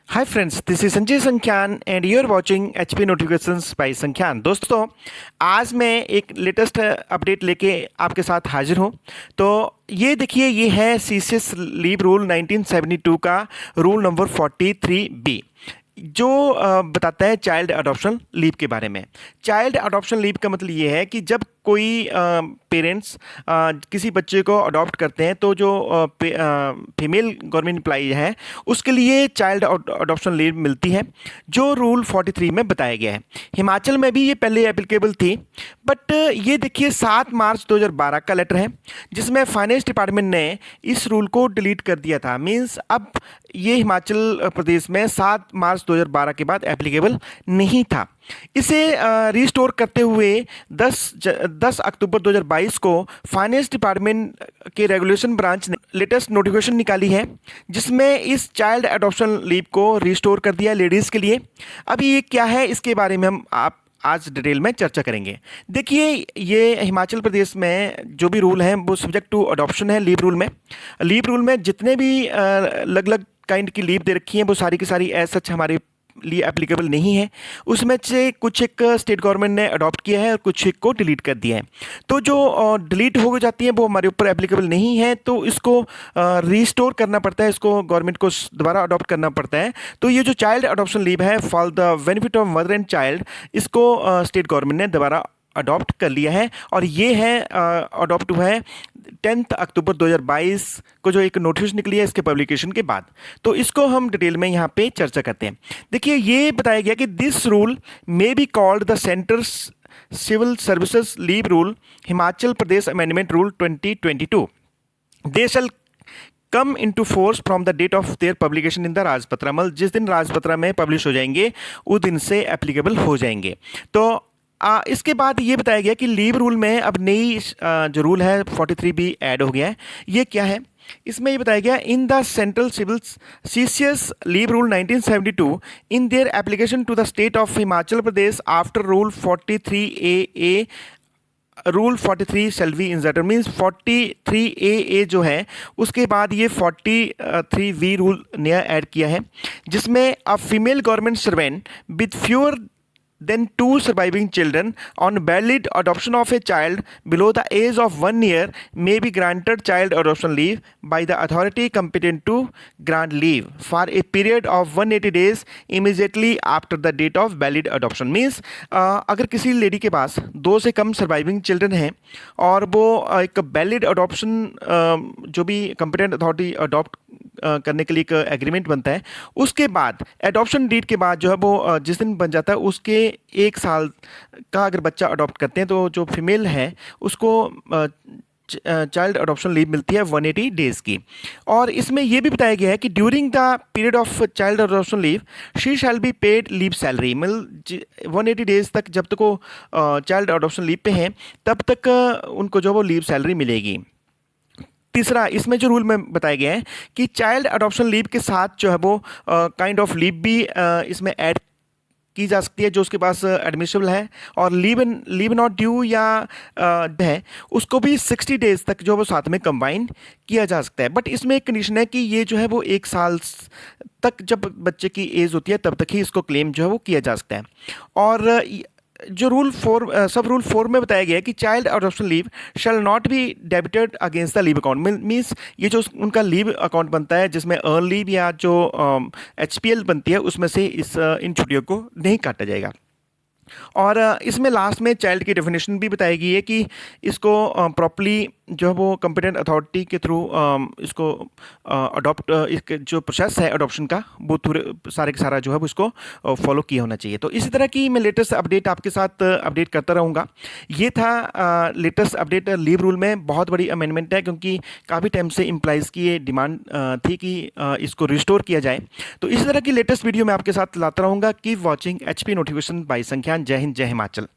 Hi friends, this is Sanjay Sankhyan and you are watching HP notifications by Sankhyan. दोस्तों, आज मैं एक लेटेस्ट अपडेट लेके आपके साथ हाजिर हूँ। तो ये देखिए, ये है सीसीएस लीव रूल 1972 का रूल नंबर 43B, जो बताता है चाइल्ड अडॉप्शन लीव के बारे में। चाइल्ड अडॉप्शन लीव का मतलब ये है कि जब कोई पेरेंट्स किसी बच्चे को अडॉप्ट करते हैं तो जो फीमेल गवर्नमेंट एम्प्लॉई है उसके लिए चाइल्ड अडॉप्शन लीव मिलती है, जो रूल 43 में बताया गया है। हिमाचल में भी ये पहले एप्लीकेबल थी, बट ये देखिए 7 मार्च 2012 का लेटर है जिसमें फाइनेंस डिपार्टमेंट ने इस रूल को डिलीट कर दिया था। मीन्स अब ये हिमाचल प्रदेश में 7 मार्च 2012 के बाद एप्लीकेबल नहीं था। इसे रिस्टोर करते हुए 10 अक्टूबर 2022 को फाइनेंस डिपार्टमेंट के रेगुलेशन ब्रांच ने लेटेस्ट नोटिफिकेशन निकाली है जिसमें इस चाइल्ड अडॉप्शन लीव को रिस्टोर कर दिया लेडीज़ के लिए। अभी ये क्या है, इसके बारे में हम आप आज डिटेल में चर्चा करेंगे। देखिए, ये हिमाचल प्रदेश में जो भी रूल हैं वो सब्जेक्ट टू अडॉप्शन है। लीव रूल में जितने भी अलग अलग काइंड की लीव दे रखी हैं वो सारी की सारी एज सच हमारे लिए एप्लीकेबल नहीं है। उसमें से कुछ एक स्टेट गवर्नमेंट ने अडॉप्ट किया है और कुछ एक को डिलीट कर दिया है। तो जो डिलीट हो जाती है वो हमारे ऊपर एप्लीकेबल नहीं है, तो इसको रिस्टोर करना पड़ता है, इसको गवर्नमेंट को दोबारा अडॉप्ट करना पड़ता है। तो ये जो चाइल्ड अडॉप्शन लीव है for the benefit of mother and child, इसको स्टेट गवर्नमेंट ने दोबारा अडॉप्ट कर लिया है और ये है अडॉप्ट हुआ है 10 अक्टूबर 2022 को जो एक नोटिस निकली है इसके पब्लिकेशन के बाद। तो इसको हम डिटेल में यहाँ पे चर्चा करते हैं। देखिए, ये बताया गया कि this rule may be called the centres civil services leave rule Himachal Pradesh amendment rule 2022। They shall come into force from the date of their publication in the Rajpatra. मतलब जिस दिन राजपत्रा में पब्लिश हो जाएंगे उस दिन से एप्लीकेबल हो जाएंगे। तो इसके बाद ये बताया गया कि लीव रूल में अब नई जो रूल है 43B ऐड हो गया है। ये क्या है, इसमें ये बताया गया in the central civil CCS leave rule 1972 in their application to the state of Himachal Pradesh after rule 43AA rule 43 shall be inserted. Means 43AA जो है उसके बाद ये 43V रूल नया ऐड किया है जिसमें a female government servant with fewer then 2 surviving children on valid adoption of a child below the age of 1 year may be granted child adoption leave by the authority competent to grant leave for a period of 180 days immediately after the date of valid adoption। Means अगर किसी lady के पास 2 से कम surviving children हैं और वो एक valid adoption जो भी कंपिटेंट अथॉरिटी अडॉप्ट करने के लिए एक एग्रीमेंट बनता है, उसके बाद एडॉप्शन डेट के बाद जो है वो जिस दिन बन जाता है उसके 1 साल का अगर बच्चा अडॉप्ट करते हैं तो जो फीमेल है उसको चाइल्ड अडॉप्शन लीव मिलती है 180 डेज़ की। और इसमें यह भी बताया गया है कि during the period of child adoption leave she shall be paid leave salary. मतलब 180 डेज़ तक जब तक वो चाइल्ड अडॉप्शन लीव पे हैं तब तक उनको जो वो लीव सैलरी मिलेगी। तीसरा, इसमें जो रूल में बताया गया है कि चाइल्ड अडॉप्शन लीव के साथ जो है वो काइंड ऑफ लीव भी इसमें ऐड की जा सकती है जो उसके पास एडमिसिबल है, और लीव नॉट ड्यू या है उसको भी 60 डेज तक जो वो साथ में कंबाइन किया जा सकता है। बट इसमें एक कंडीशन है कि ये जो है वो 1 साल तक जब बच्चे की एज होती है तब तक ही इसको क्लेम जो है वो किया जा सकता है। और जो सब रूल 4 में बताया गया है कि child adoption leave shall not be debited against the leave account. Means ये जो उनका लीव अकाउंट बनता है जिसमें अर्न लीव या जो HPL बनती है उसमें से इन छुट्टियों को नहीं काटा जाएगा। और इसमें लास्ट में चाइल्ड की डेफिनेशन भी बताई गई है कि इसको प्रॉपरली जो है वो कंपिटेंट अथॉरिटी के थ्रू इसको अडॉप्ट इसके जो प्रोसेस है अडॉप्शन का वो पूरे सारे के सारा जो है वो इसको फॉलो किया होना चाहिए। तो इसी तरह की मैं लेटेस्ट अपडेट आपके साथ अपडेट करता रहूँगा। ये था लेटेस्ट अपडेट लीव रूल में। बहुत बड़ी अमेंडमेंट है क्योंकि काफ़ी टाइम से एम्प्लॉइज़ की ये डिमांड थी कि इसको रिस्टोर किया जाए। तो इसी तरह की लेटेस्ट वीडियो मैं आपके साथ लाता रहूँगा। Keep watching HP notification by Sankhyan. जय हिंद, जय हिमाचल।